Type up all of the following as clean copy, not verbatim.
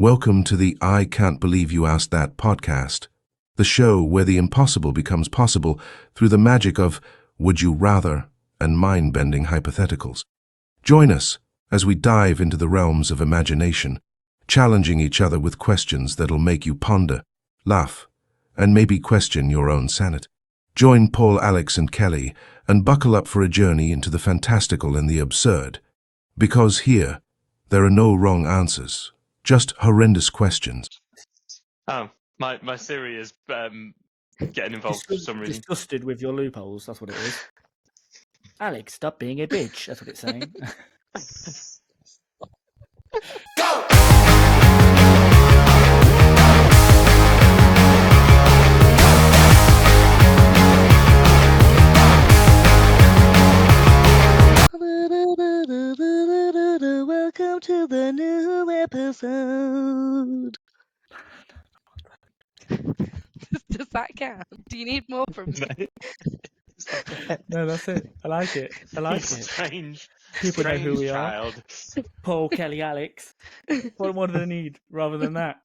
Welcome to the I Can't Believe You Asked That podcast, the show where the impossible becomes possible through the magic of would you rather and mind-bending hypotheticals. Join us as we dive into the realms of imagination, challenging each other with questions that'll make you ponder, laugh, and maybe question your own sanity. Join Paul, Alex, and Kelly and buckle up for a journey into the fantastical and the absurd. Because here, there are no wrong answers, just horrendous questions. Oh, my Siri is getting involved for some reason. Disgusted with your loopholes, that's what it is. Alex, stop being a bitch, that's what it's saying. Welcome to the new episode. Does that count? Do you need more from me? No, that's it. I like it. Strange. People know who we child. are. Paul, Kelly, Alex. What do they need rather than that?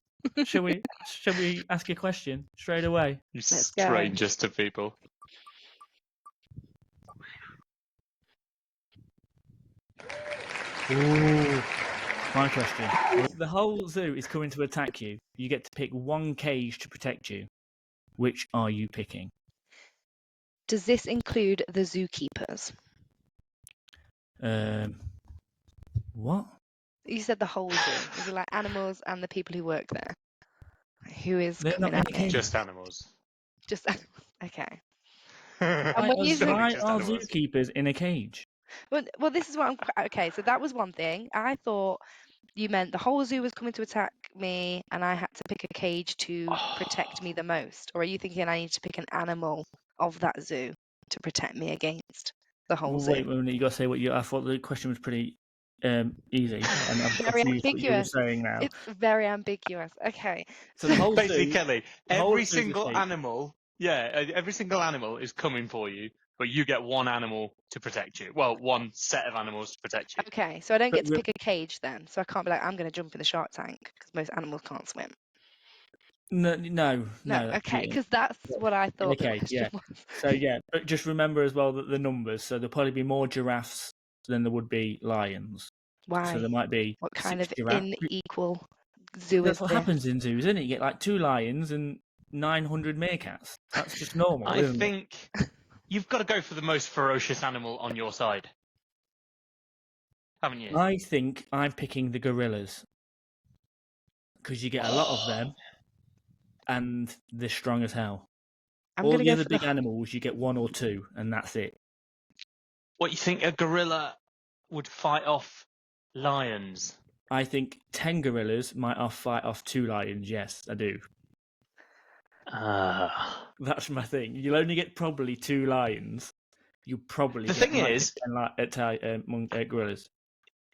Shall we ask you a question straight away? You Let's go. strangers to people. Ooh. My question. The whole zoo is coming to attack you. You get to pick one cage to protect you. Which are you picking? Does this include the zookeepers? What? You said the whole zoo. Is it like animals and the people who work there? Who is They're coming not at in me? the cage. Just animals. Just okay. Why when you are Just animals. zookeepers in a cage? Well, this is what I'm. Okay, so that was one thing. I thought you meant the whole zoo was coming to attack me, and I had to pick a cage to protect me the most. Or are you thinking I need to pick an animal of that zoo to protect me against the whole zoo? Wait a minute, you got to say what you. I thought the question was pretty easy, and I'm Very confused what you were ambiguous. saying now. It's very ambiguous. Okay. So the whole Basically, zoo, Kelly, the whole every zoo's a single cage. animal, every single animal is coming for you, but you get one animal to protect you. Well, one set of animals to protect you. Okay, so I don't But get to pick a cage then. So I can't be like, I'm going to jump in the shark tank because most animals can't swim. No, No, that's okay, cheating. because that's what I thought the cage, question yeah. was. So yeah, but just remember as well that the numbers. So there'll probably be more giraffes than there would be lions. Why? So there might be What kind 6 of giraffes. unequal zoo That's is what this? happens in zoos, isn't it? You get like 2 lions and 900 meerkats. That's just normal, I isn't it? think you've got to go for the most ferocious animal on your side, haven't you? I think I'm picking the gorillas because you get a lot of them, and they're strong as hell. I'm All going to the go other for big animals, you get 1 or 2, and that's it. What, you think a gorilla would fight off lions? I think 10 gorillas might fight off 2 lions. Yes, I do. That's my thing. You'll only get probably 2 lions. You probably The get thing is, 10 gorillas.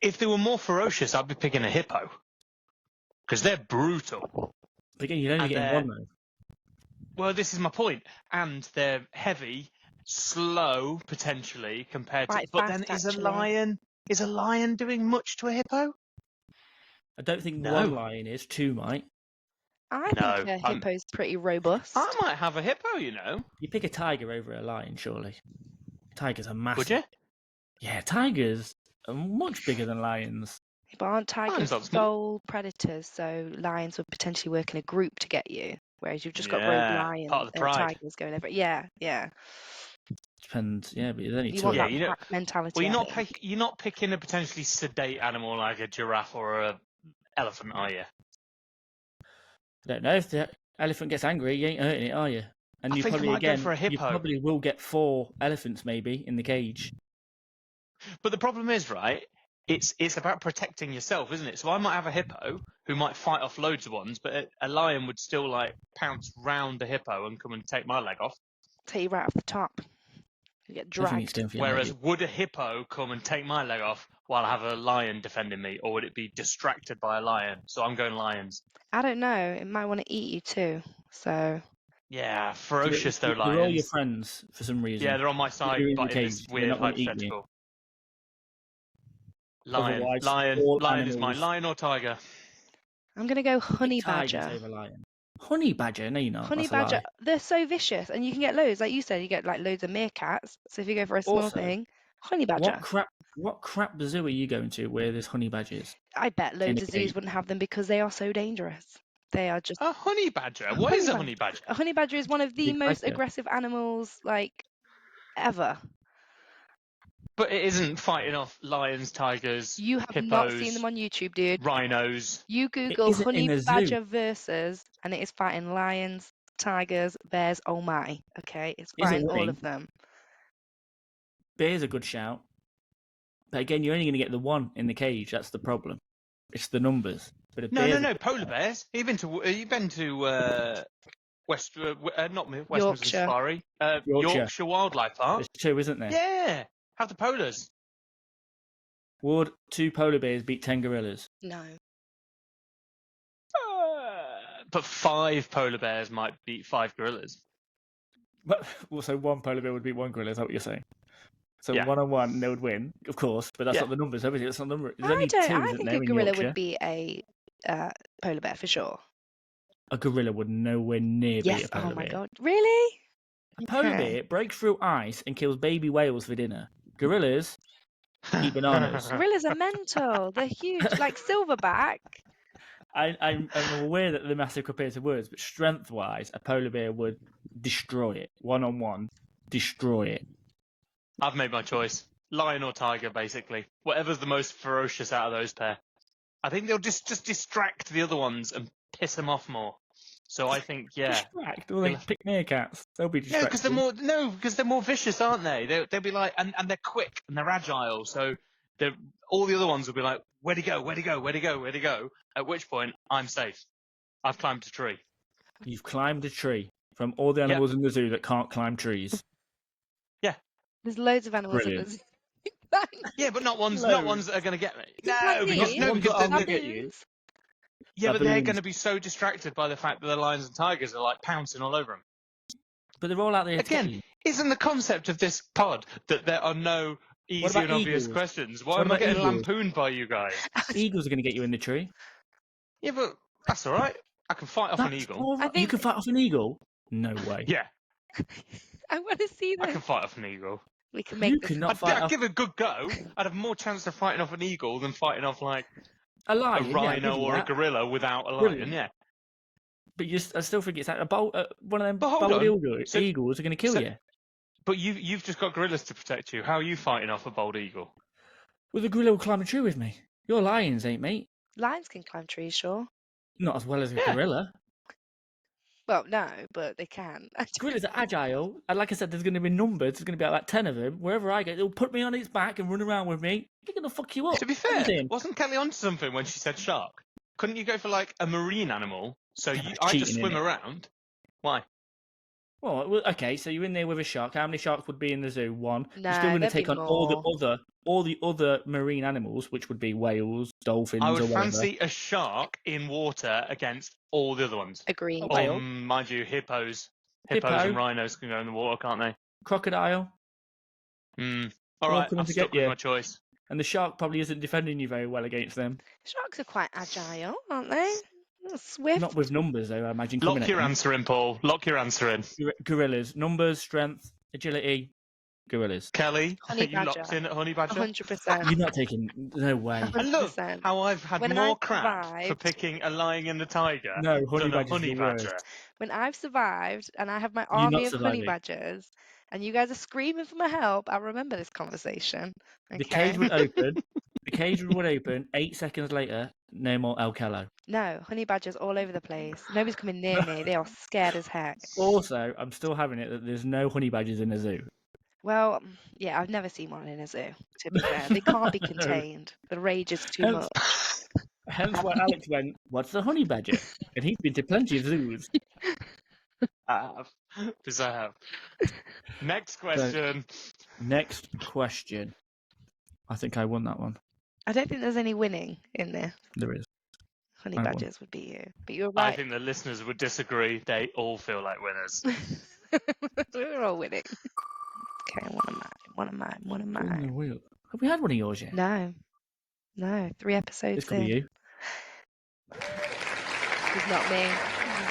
if they were more ferocious, I'd be picking a hippo. Because they're brutal. But again, you'd only And get 1 though. Well, this is my point. And they're heavy, slow, potentially, compared to... Quite But fast, then actually. is a lion doing much to a hippo? I don't think No. 1 lion is, 2 might. I No, think a hippo's pretty robust. I might have a hippo, you know. You pick a tiger over a lion, surely. Tigers are massive. Would you? Yeah, tigers are much bigger than lions. But aren't tigers Lions aren't small. sole predators? So lions would potentially work in a group to get you, whereas you've just got rogue Yeah, lions, part of the pride. tigers going over. Yeah. Depends, yeah, but there's only You 2 want of that them. you know- pack mentality. Well, I think. you're not picking a potentially sedate animal like a giraffe or a elephant, are you? I don't know if the elephant gets angry, you ain't hurting it, are you? And I you think I probably might go again, for a you hippo. probably will get 4 elephants maybe in the cage. But the problem is, right, it's about protecting yourself, isn't it? So I might have a hippo who might fight off loads of ones, but a lion would still, like, pounce round the hippo and come and take my leg off. Take you right off the top. You get I think dragged. it's going for your Whereas, leg. would a hippo come and take my leg off while I have a lion defending me, or would it be distracted by a lion? So I'm going lions. I don't know. It might want to eat you too. So Yeah, ferocious though, They're all your lions. friends for some reason. Yeah, they're on my side, You're in but the in this cage, they're weird not gonna eat you. hypothetical. Lion, Otherwise, lion, all lion is my animals- lion or tiger. I'm going to go I pick honey tigers badger. over lion. Honey badger? No, you're not. Honey That's a badger, lie. they're so vicious, and you can get loads. Like you said, you get like loads of meerkats. So if you go for a small Also, thing, honey badger. What crap zoo are you going to where there's honey badgers? I bet In loads a of zoos cage. wouldn't have them because they are so dangerous. They are just A honey badger? What is a honey badger? A honey badger is one of the Big most badger. aggressive animals like ever. But it isn't fighting off lions, tigers, You have hippos, not seen them on YouTube, dude. rhinos. You Google isn't in honey a zoo. badger versus, and it is fighting lions, tigers, bears. Oh my! Okay, it's Is it fighting all winning? of them. Bear's a good shout. But again, you're only going to get the one in the cage. That's the problem. It's the numbers. But if No, polar bears. You've been to West, not Westminster Yorkshire. Safari, Yorkshire. Yorkshire Wildlife Park. There's two, isn't there? Yeah, have the polars. Would 2 polar bears beat 10 gorillas? No. But 5 polar bears might beat 5 gorillas. But also 1 polar bear would beat 1 gorilla. Is that what you're saying? So Yeah. 1-on-1, they would win, of course. But that's Yeah. not the numbers. Obviously, that's not the number. There's I only don't. 2, I isn't think there, a in gorilla Yorkshire? would beat a polar bear for sure. A gorilla would nowhere near beat Yes. a polar Oh my bear. god. Really? A polar Okay. bear breaks through ice and kills baby whales for dinner. Gorillas eat bananas. Gorillas are mental. They're huge, like silverback. I'm aware that they're massive compared to words, but strength-wise, a polar bear would destroy it. 1-on-1, destroy it. I've made my choice. Lion or tiger, basically. Whatever's the most ferocious out of those pair. I think they'll just distract the other ones and piss them off more. So I think, yeah. Distract. Well, they pick meerkats. They'll be No, distracted. because they're more vicious, aren't they? They'll be like, and they're quick and they're agile. So all the other ones will be like, where'd he go? Where'd he go? Where'd he go? Where'd he go? At which point, I'm safe. I've climbed a tree. You've climbed a tree from all the animals in the zoo that can't climb trees. There's loads of animals in the zoo. Yeah, but not ones Loads. that are going to get me. You can No, me. because Ones that aren't they're- gonna get you. yeah, but they're baboons. going to be so distracted by the fact that the lions and tigers are like pouncing all over them. But they're all out there to get Again, you. isn't the concept of this pod that there are no easy about and obvious eagles? questions? Why What am I about getting eagles? lampooned by you guys? Eagles are going to get you in the tree. Yeah, but that's all right. I can fight off an That's eagle. all right. I You think- can fight off an eagle? No way. Yeah, I want to see I this. can fight off an eagle. We can make You this. cannot fight I'd off give it a good go. I'd have more chance of fighting off an eagle than fighting off like a a lion. Yeah, I'll rhino give you or a that. gorilla without a lion. Brilliant. Yeah. But I still think it's like one of them But hold bald on. eagles. So- Eagles are going to kill so- you. But you've just got gorillas to protect you. How are you fighting off a bald eagle? Well, the gorilla will climb a tree with me. Your lions ain't, mate. Lions can climb trees, sure. Not as well as a Yeah. gorilla. Well, no, but they can. Gorillas are agile, and like I said, there's going to be numbers. There's going to be about 10 of them. Wherever I go, they'll put me on its back and run around with me. They're going to fuck you up. To be fair, Everything. wasn't Kelly onto something when she said shark? Couldn't you go for like a marine animal? So Yeah, I that's just cheating, swim innit? around. Why? Well, okay, so you're in there with a shark. How many sharks would be in the zoo? One. You're No, still going to there'd be take on all the other marine animals, which would be whales, dolphins, I or would whatever. fancy a shark in water against all the other ones. Agree. Oh, whale. Mind you, hippos Hippo. and rhinos can go in the water, can't they? Crocodile. All All right, coming I've to stuck get with you. my choice. And the shark probably isn't defending you very well against them. Sharks are quite agile, aren't they? They're swift. Not with numbers, though, I imagine. coming Lock at your you. answer in, Paul. Lock your answer in. Gorillas. Numbers, strength, agility, gorillas. Kelly, Honey are you locked badger. in at honey badger? 100%. You're not taking... No way. And look 100%. how I've had When more I've crap for survived- picking a lion and a tiger No, honey than a badger's honey the worst. badger. When I've survived and I have my You're army not of honey surviving. badgers and you guys are screaming for my help, I'll remember this conversation. The Okay? cage would open. The cage would open. 8 seconds later, no more El Kello. No, honey badgers all over the place. Nobody's coming near me. They are scared as heck. Also, I'm still having it that there's no honey badgers in a zoo. Well, yeah, I've never seen one in a zoo, to be fair. They can't be contained. The rage is too Hence- much. Hence why Alex went, "What's the honey badger?" And he's been to plenty of zoos. I have. Yes, I have. Next question. Next question. I think I won that one. I don't think there's any winning in this. There is. Honey I won. badgers would be you. But you're I right. think the listeners would disagree. They all feel like winners. We're all winning. Okay, one of mine. Wheel. Have we had one of yours yet? No. 3 episodes This could be in. you. This is not me.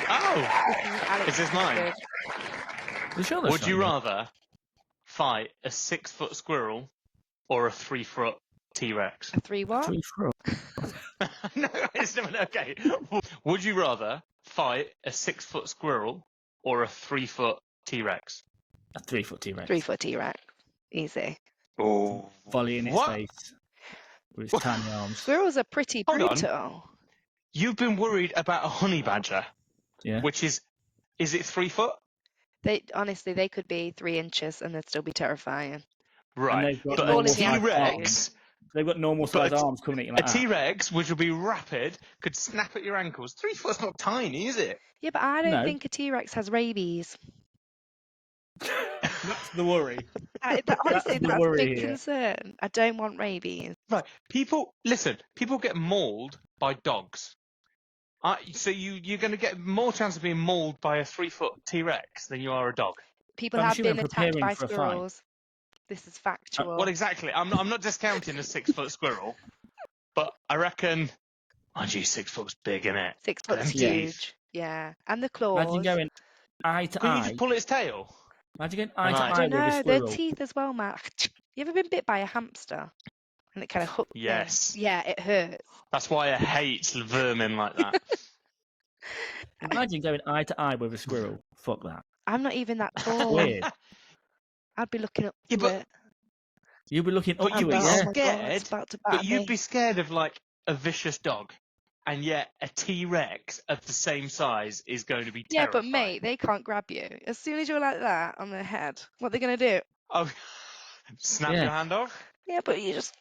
Oh, This is Alex. is this mine? Good. You sure that's Would not you you? rather fight a 6-foot squirrel or a 3-foot T-Rex? A 3 what? 3 throw. No, it's not okay. Would you rather fight a 6-foot squirrel or a 3-foot T-Rex? A 3-foot T-Rex. 3-foot T-Rex. Easy. Oh, Volley in its what? face with its tiny arms. Squirrels are pretty Hold on. brutal. You've been worried about a honey badger, Yeah. which is it 3 foot? Honestly, they could be 3 inches and they'd still be terrifying. Right, they've got but normal a sized T-Rex, They've got normal But sized arms coming at you like a that. T-Rex, which will be rapid, could snap at your ankles. 3 foot's not tiny, is it? Yeah, but I don't No. think a T-Rex has rabies. That's the worry. Honestly, the that's a worry big here. concern. I don't want rabies. Right, people get mauled by dogs. So you're going to get more chance of being mauled by a 3-foot T-Rex than you are a dog. People I'm have assuming been attacked preparing by for a fight. squirrels. This is factual. Well, exactly. I'm not discounting a 6-foot squirrel, but I reckon, mind you, 6 foot's big, innit? 6 foot's Them teeth. huge. Yeah, and the claws. Imagine going eye to Couldn't you eye. just pull its tail? Imagine going eye And to I I eye don't with a know. Their squirrel. teeth as well, Matt. You ever been bit by a hamster? And it kind of hooks in? Yes. Yeah, it hurts. That's why I hate vermin like that. Imagine going eye to eye with a squirrel. Fuck that. I'm not even that tall. Weird. I'd be looking up Yeah, to but- it. You'll be looking But up you'd to be it, Oh yeah. my God, it's scared, about to but bite you'd me. be scared of like a vicious dog, and yet a T-Rex of the same size is going to be Yeah, terrifying. but mate, they can't grab you. As soon as you're like that on their head, what are they going to do? Oh, snap Yeah. your hand off. Yeah, but you just...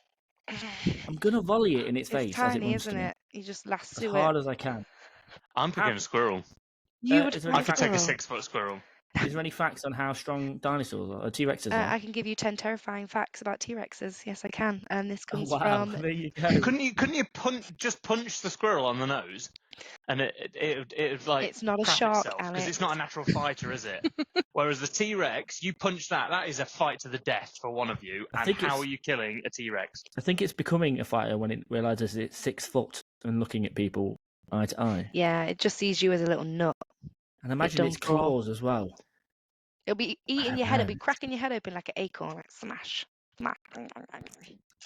I'm gonna volley it in its face It's as it tiny, runs to isn't me. it? You just As lasso hard it. as I can. I'm picking a squirrel. You would is there I any could take a squirrel. 6-foot squirrel. Is there any facts on how strong dinosaurs are? Or T-Rexes are? I can give you 10 terrifying facts about T-Rexes. Yes, I can. And this Oh comes wow! from... There you go. Couldn't you just punch the squirrel on the nose, and it like It's not a crap shark, itself because Alex. it's not a natural fighter, is it? Whereas the T-Rex, you punch that is a fight to the death for one of you. I And think how it's- are you killing a T-Rex? I think it's becoming a fighter when it realizes it's 6 foot and looking at people eye to eye. Yeah, it just sees you as a little nut. And imagine its done for. claws as well. It'll be eating don't your head. It'll be know. cracking your head open like an acorn, like smash, smash.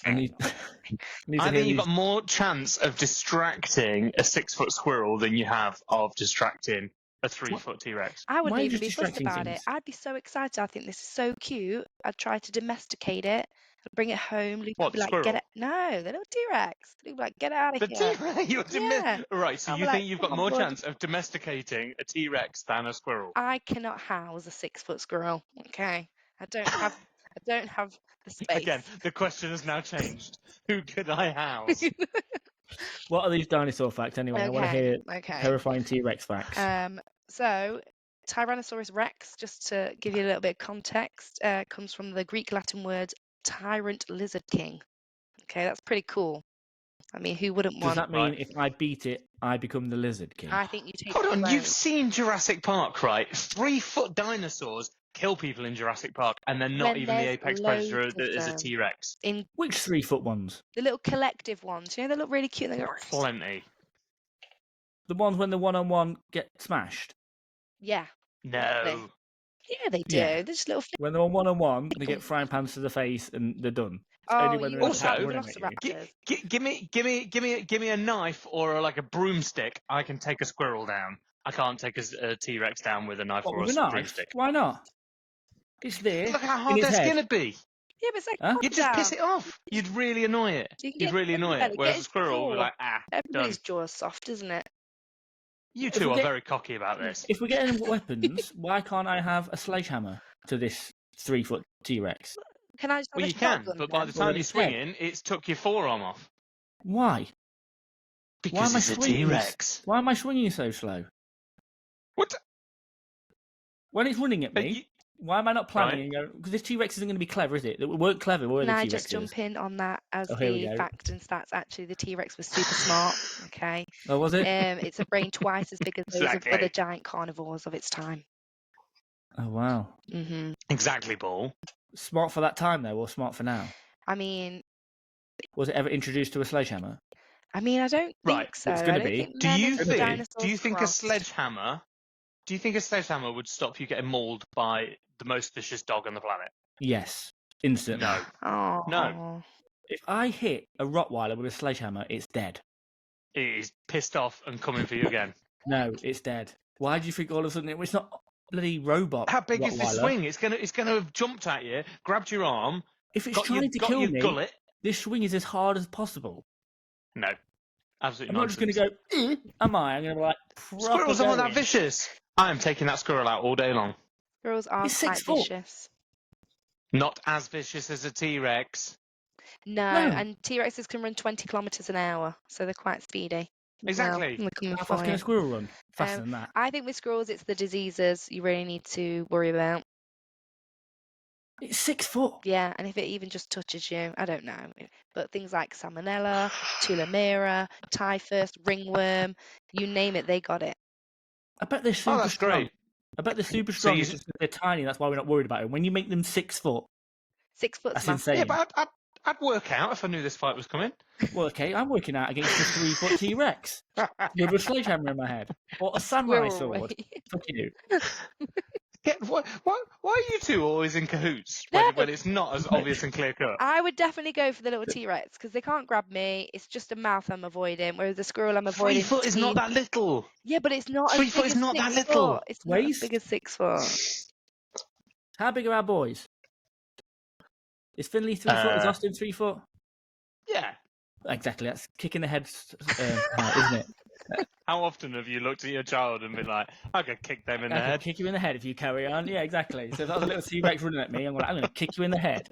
And you need to I hear think you've these. got more chance of distracting a 6-foot squirrel than you have of distracting a 3-foot T-Rex. I wouldn't Why are you even be just fussed distracting about it. things? I'd be so excited. I think this is so cute. I'd try to domesticate it. I'd bring it home. Luke What, would be the like, squirrel? get it. No, the little T-Rex. Luke would be like, get out of The here. T-Rex, Yeah. right? So I'll you be think like, you've "Come got on, more bud." chance of domesticating a T-Rex than a squirrel? I cannot house a 6-foot squirrel. Okay, I don't have the space. Again, the question has now changed. Who could I house? What are these dinosaur facts anyway? I want to hear Okay. terrifying T-Rex facts. So Tyrannosaurus rex, just to give you a little bit of context, comes from the Greek Latin word tyrant lizard king. Okay, that's pretty cool. I mean, who wouldn't Does want? that mean right. if I beat it, I become the Lizard King? I think you take. Hold it on, alone. you've seen Jurassic Park, right? 3-foot dinosaurs kill people in Jurassic Park, and they're not When even the there's apex loads predator of that is a them. T-Rex. In Which 3-foot ones? the little collective ones, you know, they look really cute. And they go, Plenty. The ones when the one-on-one get smashed? yeah, No. yeah, they do. Yeah. They're just little. When they're on one-on-one, they get frying pans to the face and they're done. It's Oh, only when you they're want attack that running at you. velociraptors. Give me a knife or like a broomstick. I can take a squirrel down. I can't take a T-Rex down with a knife What, or with a a knife? broomstick. Why not? It's there. Look how in hard his their head. skin would be. Yeah, but it's like Huh? You'd just piss it off. You'd really annoy it. So you can You'd get really in the annoy belly, it. Whereas get a its squirrel would be jaw. like, done. Everybody's jaw is soft, isn't it? You If two we are get- very cocky about this. If we're getting weapons, why can't I have a sledgehammer to this 3-foot T-Rex? Can I just have Well, a you can, shotgun but by then? the Well, time then you're it's dead. swinging, it's took your forearm off. Why? Because am I it's a swinging? T-Rex. Why am I swinging so slow? What? When it's running at But me, you- why am I not planning and going, because this T-Rex isn't going to be clever, is it? It weren't clever, were Can the I T-Rexes? just jump in on that as Oh, here we the go. facts and stats? Actually, the T-Rex was super smart. Okay, Oh, was it? it's a brain twice as big as those of Exactly. other giant carnivores of its time. Oh, wow. Hmm Exactly, Ball. Smart for that time, though, or smart for now? I mean, Was it ever introduced to a sledgehammer? I mean, I don't Right. think so. It's I gonna don't be. think Do men you and think- dinosaurs Do you think a crossed. sledgehammer? Do you think a sledgehammer would stop you getting mauled by the most vicious dog on the planet? Yes, instantly. No. Oh No. If I hit a Rottweiler with a sledgehammer, it's dead. It is pissed off and coming for you again. No, it's dead. Why do you think all of a sudden it's not bloody robot? How big is this Rottweiler? swing? It's gonna have jumped at you, grabbed your arm, If it's got trying to kill your me, gullet. this swing is as hard as possible. No. Absolutely I'm not just going nonsense. to go, am I? I'm going to be like, proper Squirrels aren't that going. vicious. I am taking that squirrel out all day long. Squirrels are It's quite 6 foot. vicious. Not as vicious as a T-Rex. No, No. and T-Rexes can run 20 kilometres an hour, so they're quite speedy. Exactly. Well, they're coming How for fast can you. a squirrel run? Faster than that. I think with squirrels, it's the diseases you really need to worry about. It's 6 foot. Yeah, and if it even just touches you, I don't know. But things like salmonella, tularemia, typhus, ringworm, you name it, they got it. I bet they're super that's strong. great. I bet they're super So strong. you- It's just that they're tiny. That's why we're not worried about it. When you make them 6 foot, 6 foot's that's massive. insane. Yeah, but I'd work out if I knew this fight was coming. Well, okay, I'm working out against a 3 foot T-Rex with a sledgehammer in my head or a samurai Squirrel, sword. Fuck you. Yeah, why are you two always in cahoots No. when it's not as obvious and clear cut? I would definitely go for the little T-Rex because they can't grab me. It's just a mouth I'm avoiding, whereas the squirrel I'm 3 avoiding. foot is not teeth. that little. Yeah, but it's not 3 as foot big is as not that 6 little. foot. It's not as Waist? big as 6 foot. How big are our boys? Is Finley 3 foot? Is Austin 3 foot? Yeah. Exactly. That's kicking the head, height, isn't it? How often have you looked at your child and been like, I could kick them in the I could head? kick you in the head if you carry on. Yeah, exactly. So if that was a little T-Rex running at me, I'm going to kick you in the head.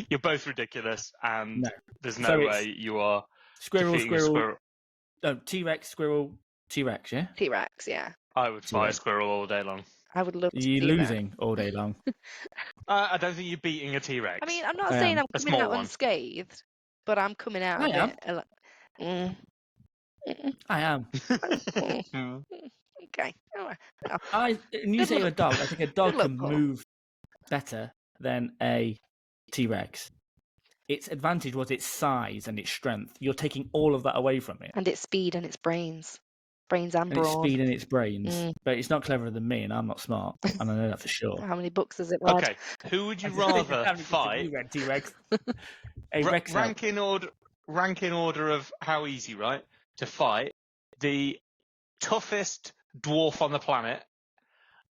You're both ridiculous, and No. there's So no it's way you are Squirrel, defeating a squirrel. squirrel. No, T-Rex, squirrel, T-Rex, yeah? T-Rex, yeah. I would fight a T-Rex. squirrel all day long. I would love to You're see that. losing all day long. I don't think you're beating a T-Rex. I mean, I'm not I saying am. I'm A coming small out one. unscathed, but I'm coming out I of am. it. I am. Okay. All right. And you Good say you're a luck. dog. I think a dog Good luck, can Paul. move better than a T-Rex. Its advantage was its size and its strength. You're taking all of that away from it. And its speed and its brains. Brains and And its brawn. speed and its brains. Mm. But it's not cleverer than me, and I'm not smart. And I know that for sure. How many books has it read? Okay, who would you How many rather books have fight? you read, T-Rex? A Ra- Rex. rank in order of how easy, right? To fight the toughest dwarf on the planet,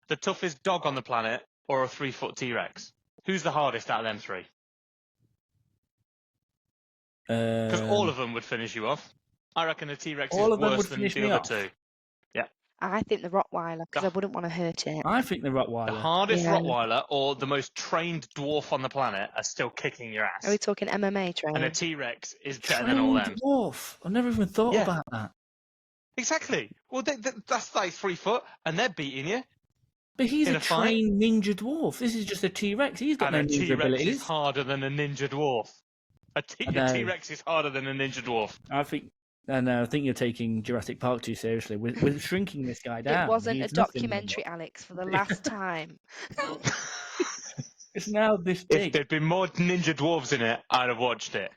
the toughest dog on the planet, or a 3 foot T-Rex. Who's the hardest out of them three? Because all of them would finish you off. I reckon a T-Rex is All of them worse would than finish the me other off? two. I think the Rottweiler, because I Ah. wouldn't want to hurt it. I think the The Rottweiler. hardest Yeah. Rottweiler or the most trained dwarf on the planet are still kicking your ass. Are we talking MMA And a training? T-Rex is better than all Trained them. dwarf. I've never even thought Yeah. about that. Exactly. Well, that's like 3 foot, and they're beating you. But he's In a a fight? trained ninja dwarf. This is just a T-Rex. He's got And no a ninja T-Rex abilities. is harder than a ninja dwarf. A I know. T-Rex is harder than a ninja dwarf. I think you're taking Jurassic Park too seriously. We're shrinking this guy down. It wasn't a He's nothing documentary, anymore. Alex, for the last time. It's now this If big. there'd been more ninja dwarves in it, I'd have watched it.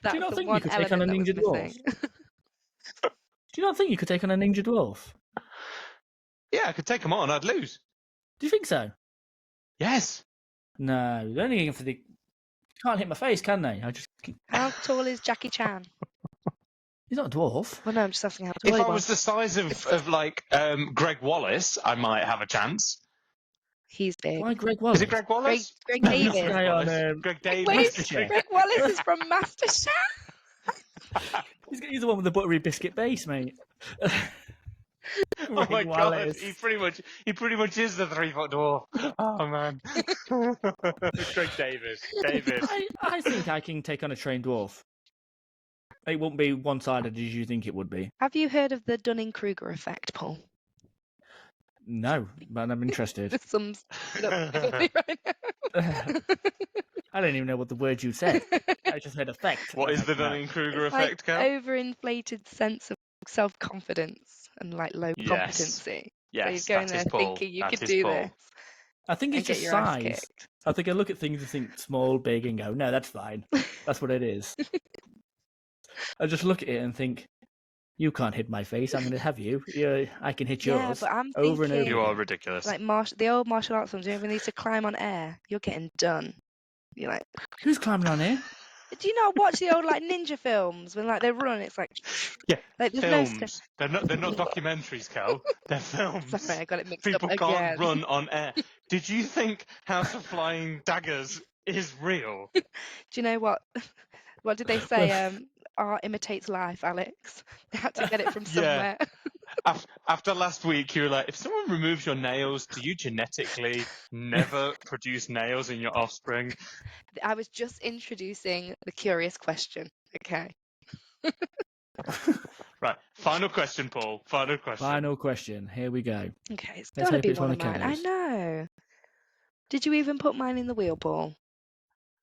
That's you not the think you one could take on a element that ninja was dwarf? missing. Do you not think you could take on a ninja dwarf? Yeah, I could take them on. I'd lose. Do you think so? Yes. No, they're only for the. Can't hit my face, can they? How tall is Jackie Chan? He's not a dwarf. Well, no, I'm just asking how If tall he I was was. the size of like Greg Wallace, I might have a chance. He's big. Why Greg Wallace? Is it Greg Wallace? Greg No, David. not Greg Guy on, Wallace. Greg David. Wait, MasterChef. Greg Wallace is from MasterChef. He's the one with the buttery biscuit base, mate. Oh my Greg god, Wallace. he pretty much is the 3 foot dwarf. Oh man. Greg David. I think I can take on a trained dwarf. It won't be one-sided as you think it would be. Have you heard of the Dunning-Kruger effect, Paul? No, but I'm interested. This sums it up perfectly right now. I don't even know what the word you said. I just heard effect. What is the Like that. Dunning-Kruger It's effect, like Cal? overinflated sense of self-confidence and like low Yes. competency. Yes, so you go in that there is Paul. thinking you That could is do Paul. this. I think and it's get just your ass size. kicked. I think I look at things and think small, big, and go, no, that's fine. That's what it is. I just look at it and think, you can't hit my face. I'm going to have you. I can hit Yeah, yours but I'm over and over. thinking You are again. ridiculous. like the old martial arts ones. You know, when they used to climb on air, you're getting done. You're like, Who's climbing on here? do you not watch the old like ninja films when like they run? It's like, Yeah, like there's no step. films. They're not documentaries, Cal. They're films. Sorry, I got it mixed People up can't again. run on air. Did you think House of Flying Daggers is real? Do you know what? What did they say? Art imitates life, Alex. They had to get it from Yeah. somewhere. After last week, you were like, if someone removes your nails, do you genetically never produce nails in your offspring? I was just introducing the curious question. Okay. Right. Final question, Paul. Final question. Final question. Here we go. Okay, it's Let's got to hope be it's one one of of mine. I Kelly's. know. Did you even put mine in the wheel, Paul?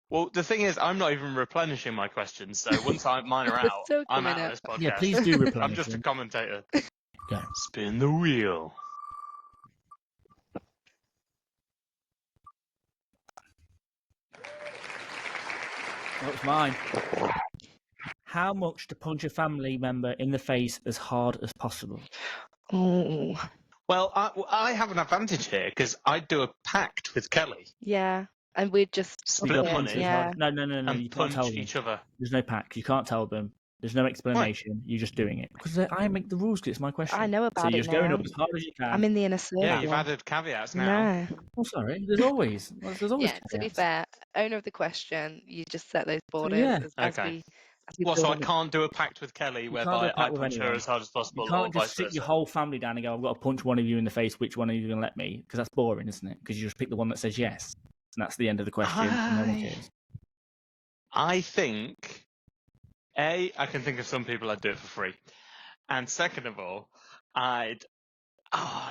Well, the thing is, I'm not even replenishing my questions, so once mine are They're out, still I'm coming out of up. this podcast. Yeah, please do I'm replenish just a them. commentator. Go. Spin the wheel. That was mine. How much to punch a family member in the face as hard as possible? Oh, Well, I have an advantage here because I do a pact with Kelly yeah. And we'd just Split You swap got it. money. punch as hard. Yeah. No. and You can't tell punch them. each other. There's no pack. You can't tell them. There's no explanation. You're just doing it because I make the rules. 'Cause it's my question. I know So about you're it just going now. up as hard as you can. I'm in the inner circle. Yeah, you've added caveats now. No. Oh, sorry. There's always. There's always. Yeah, to be caveats. fair, owner of the question, you just set those borders yeah. as Okay. we Well, build so I on it. can't do a pact with Kelly You can't do whereby a pact I with punch her anyone. as hard as You possible, or can't vice just sit versa. your whole family down and go, I've got to punch one of you in the face. Which one are you going to let me? Because that's boring, isn't it? Because you just pick the one that says yes. And that's the end of the question. And no one cares. I think, I can think of some people I'd do it for free. And second of all, I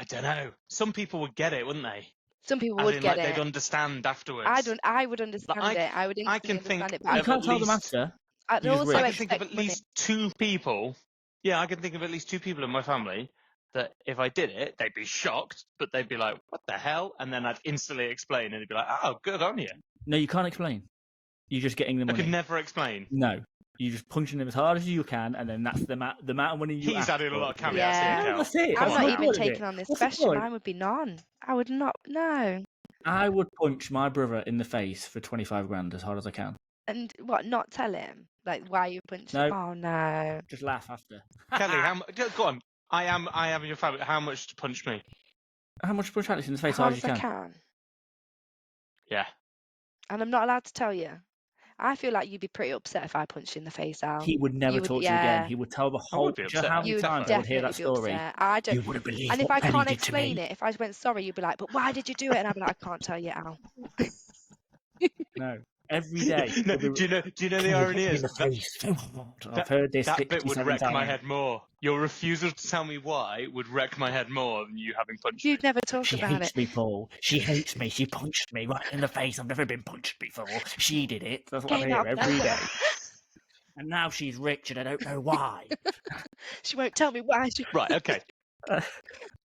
don't know. Some people would get it, wouldn't they? Some people As would in, get like, it. they'd understand afterwards. I would understand it. I would I instantly can think understand it. of You can't at tell them least- after. I'd you just also rip. I can think of expect at money. least two people. Yeah, I can think of at least two people in my family that if I did it, they'd be shocked, but they'd be like, "What the hell?" And then I'd instantly explain, and they'd be like, "Oh, good on you." No, you can't explain. You're just getting the I money. could never explain. No. You're just punching them as hard as you can, and then that's the amount of money you He's ask added a for. lot of caveats Yeah. here, No, Cal. that's it. Come I'm on not now. even Point of taking it. on this What's the question. point? Mine would be none. I would not. No. I would punch my brother in the face for 25 grand as hard as I can. And what? Not tell him like why you punched. No. Oh no. Just laugh after. Kelly, go on. I am in your family. How much to punch me? How much punch Alex in the face As as hard hard as as you I can? can. Yeah. And I'm not allowed to tell you. I feel like you'd be pretty upset if I punched you in the face, Al. He would never You would- talk to you yeah. again. He would tell the I whole. would be Do you know upset. how many You would times I would hear definitely that be story? upset. I don't. You wouldn't believe And if what I Penny can't did to explain me. it, if I went sorry, you'd be like, "But why did you do it?" And I'd be like, "I can't tell you, Al." No. Every day. No, he'll be- do you know the irony is I've heard this that bit 67 would wreck times. my head more. Your refusal to tell me why would wreck my head more than you having punched me. You'd never talk She about hates it. me, Paul. She hates me. She punched me right in the face. I've never been punched before. She did it. That's what I Came hear out every nowhere. day. And now she's rich and I don't know why. She won't tell me why. Right, okay.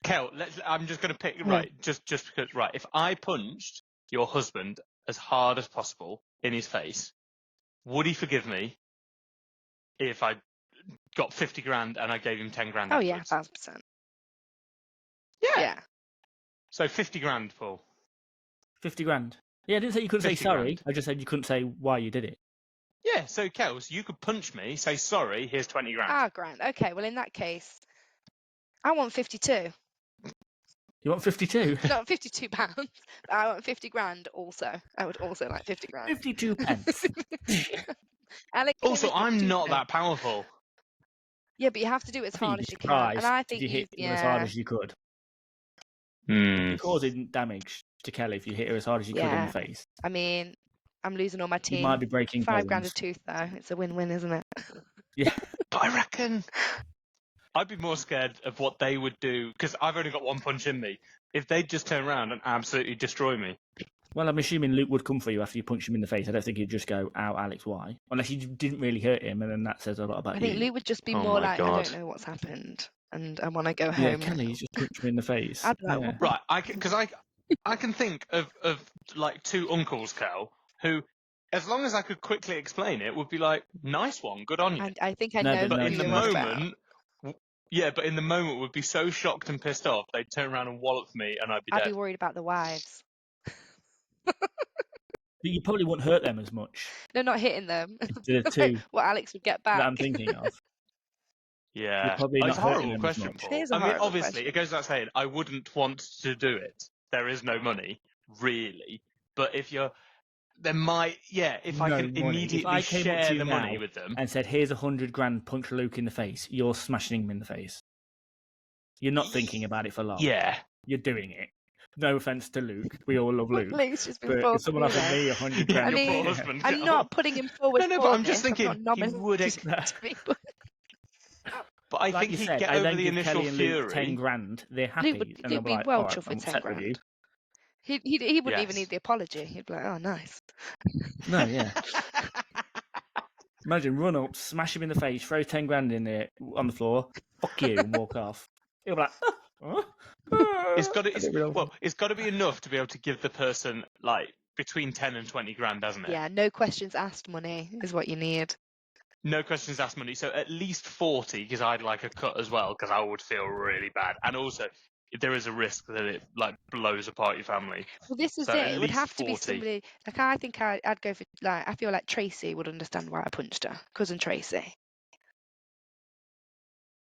Kel, I'm just going to pick, right, just because, right, if I punched your husband as hard as possible in his face, would he forgive me if I got 50 grand and I gave him 10 grand Oh yeah, afterwards? 1,000%. Yeah. Yeah. So 50 grand, Paul. 50 grand. Yeah, I didn't say you couldn't say 50 sorry. grand. I just said you couldn't say why you did it. Yeah, so Kels, you could punch me, say sorry, here's 20 grand. Ah, grand. Okay, well in that case, I want 52. You want 52? Not 52 pounds. But I want 50 grand also. I would also like 50 grand. 52 pence. Alex, Also, give me I'm 52 not pence. that powerful. Yeah, but you have to do it as I think hard you'd as be you can. surprised And I if think you hit you've, someone as hard yeah. as you could. Hmm. You're causing damage to Kelly if you hit her as hard as you could in Yeah. the face. I mean, I'm losing all my You teeth. might be breaking 5 grand a bones. tooth though. It's a win-win, isn't it? Yeah. But I reckon I'd be more scared of what they would do, because I've only got one punch in me. If they'd just turn around and absolutely destroy me. Well, I'm assuming Luke would come for you after you punch him in the face. I don't think he'd just go, ow, Alex, why? Unless you didn't really hurt him, and then that says a lot about I you. think Luke would just be Oh more my like, God. I don't know what's happened, and I want to go Yeah, home. Kelly, he's just punched me in the face. I'd be like, Yeah. what? Right, because I can think of like two uncles, Cal, who, as long as I could quickly explain it, would be like, nice one, good on you. And I think I No, know but But who in the you're on about. moment, but in the moment would be so shocked and pissed off, they'd turn around and wallop me and I'd be I'd dead. be worried about the wives. But you probably wouldn't hurt them as much. No, not hitting them. The two What Alex would get that back. I'm thinking of. Yeah. You're probably It's not a hurting horrible them as question, much. Paul. It is a I mean, horrible obviously, question. it goes without saying, I wouldn't want to do it. There is no money, really. But if you're, there might, if I No can money. immediately If I came up share to you the money now with them. and said, "Here's 100 grand, punch Luke in the face," you're smashing him in the face. You're not thinking about it for long. Yeah. You're doing it. No offense to Luke, we all love Luke. Luke's just been But full if someone offered me 100 Yeah, grand, your I mean, poor husband. I'm not putting him forward No, for but I'm just this. thinking I'm not he would. nominating me, but But I like think you he'd said, get I over then the give initial Kelly and Luke 10 fury. grand. They're Luke happy, would and they'll be be like, well "All right, chuffed I'm with 10 upset with you." grand. He wouldn't even Yes. need the apology. He'd be like, oh, nice. No, yeah. Imagine run up, smash him in the face, throw 10 grand in there on the floor, fuck you, and walk off. He'll be like, It's got to be enough to be able to give the person like between 10 and 20 grand, hasn't it? Yeah, no questions asked money is what you need. No questions asked money. So at least 40, because I'd like a cut as well, because I would feel really bad. And also, there is a risk that it like blows apart your family. Well, this is So it. at It would least have to be 40. somebody, like, I think I'd go for, like, I feel like Tracy would understand why I punched her. Cousin Tracy.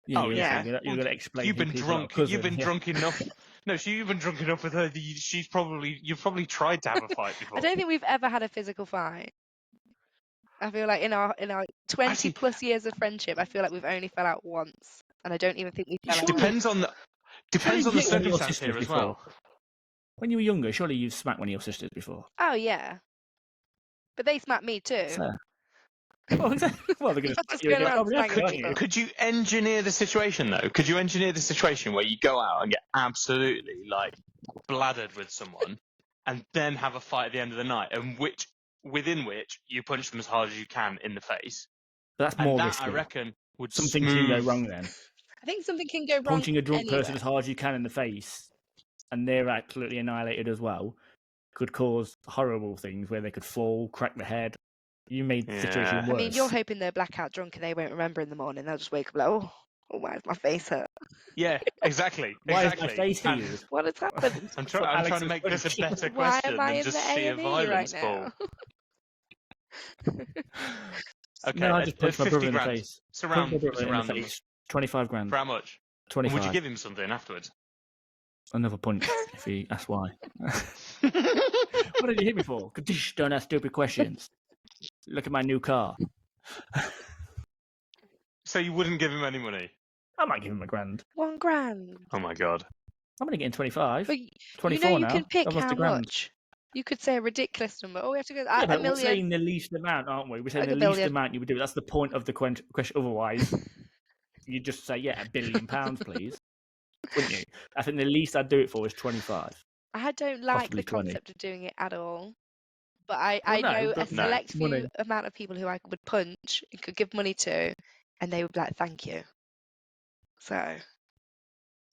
yeah, Oh, you're yeah. You're going to explain You've to been people drunk. like cousin, You've been yeah. drunk enough. No, you've been drunk enough with her. That you've probably tried to have a fight before. I don't think we've ever had a physical fight. I feel like in our 20 Actually, plus years of friendship, I feel like we've only fell out once, and I don't even think we fell out. depends on the Surely you hit one of your circumstance here sisters as well. before. When you were younger, surely you've smacked one of your sisters before. Oh yeah, but they smacked me too. So, well, they're going to Not smack just you going again, around probably after, smacking aren't you? people. Could you engineer the situation though? Could you engineer the situation where you go out and get absolutely like bladdered with someone, and then have a fight at the end of the night, and within which you punch them as hard as you can in the face? But that's And more that, risky. I reckon, would Something smooth. can go wrong then. I think something can go wrong. Punching a drunk person anywhere. as hard as you can in the face, and they're absolutely annihilated as well, could cause horrible things where they could fall, crack the head. You made the situation Yeah. worse. I mean, you're hoping they're blackout drunk and they won't remember in the morning. They'll just wake up like, oh, why is my face hurt? Yeah, exactly. Why exactly. is my face And heated? What has happened? I'm For trying Alex to make and this a punch. better Why question am I than in just the sheer A&E violence, right Paul. now? Okay, No, I just punched my 50 brother in the grand. face. Surround Punched my brother in the me. face. 25 grand. For how much? And 25. would you give him something afterwards? Another punch if he asks why. What did you hit me for? Kadish, don't ask stupid questions. Look at my new car. So you wouldn't give him any money? I might give him a grand. £1 grand. Oh my god. I'm only getting 25. But you 24 know you now. can pick I've lost how a grand. much. You could say a ridiculous number. Oh, we have to go Yeah, a but we're million. saying the least amount, aren't we? We're saying Like the a least billion. amount you would do. That's the point of the question. Otherwise, you just say, yeah, £1 billion, please. Wouldn't you? I think the least I'd do it for is 25. I don't like Possibly the 20. concept of doing it at all. But I Well, no, know a but select few money. amount of people who I would punch and could give money to, and they would be like, thank you. So,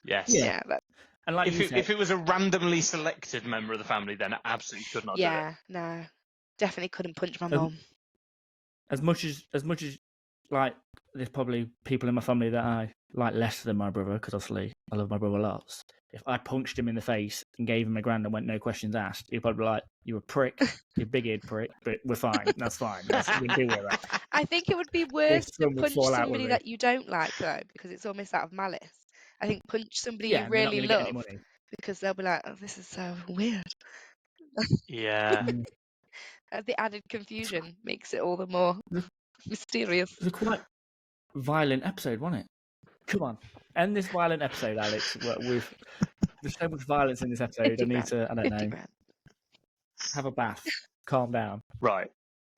Yes. Yeah. yeah. And like you said, If it was a randomly selected member of the family, then I absolutely could not do it. Yeah, no. Definitely couldn't punch my Um, mum. as much as like there's probably people in my family that I like less than my brother, because obviously I love my brother lots. If I punched him in the face and gave him a grand and went no questions asked, he'd probably be like, "You're a prick, you're a big-eared prick, but we're fine. That's fine. We deal with that." I think it would be worse to son would punch fall out with somebody me. that you don't like, though, because it's almost out of malice. I think punch somebody Yeah, you and they're not really going to get any love, money. because they'll be like, oh, this is so weird. Yeah. Mm. The added confusion makes it all the more mysterious. It was a quite violent episode, wasn't it? Come on, end this violent episode, Alex. There's so much violence in this episode. 50 I need grand. to, I don't 50 know, grand. have a bath, calm down. Right.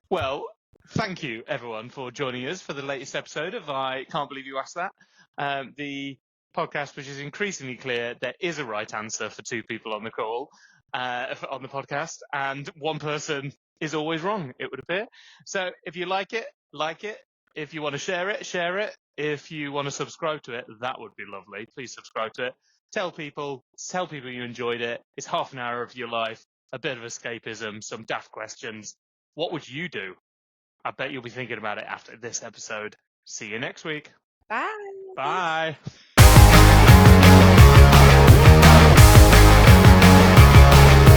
Well, thank you everyone for joining us for the latest episode of I Can't Believe You Asked That. The podcast which is increasingly clear there is a right answer for two people on the call, on the podcast, and one person is always wrong, it would appear. So if you like it, like it. If you want to share it, share it. If you want to subscribe to it, that would be lovely. Please subscribe to it. Tell people you enjoyed it. It's half an hour of your life, a bit of escapism, some daft questions. What would you do? I bet you'll be thinking about it after this episode. See you next week. Bye. Bye.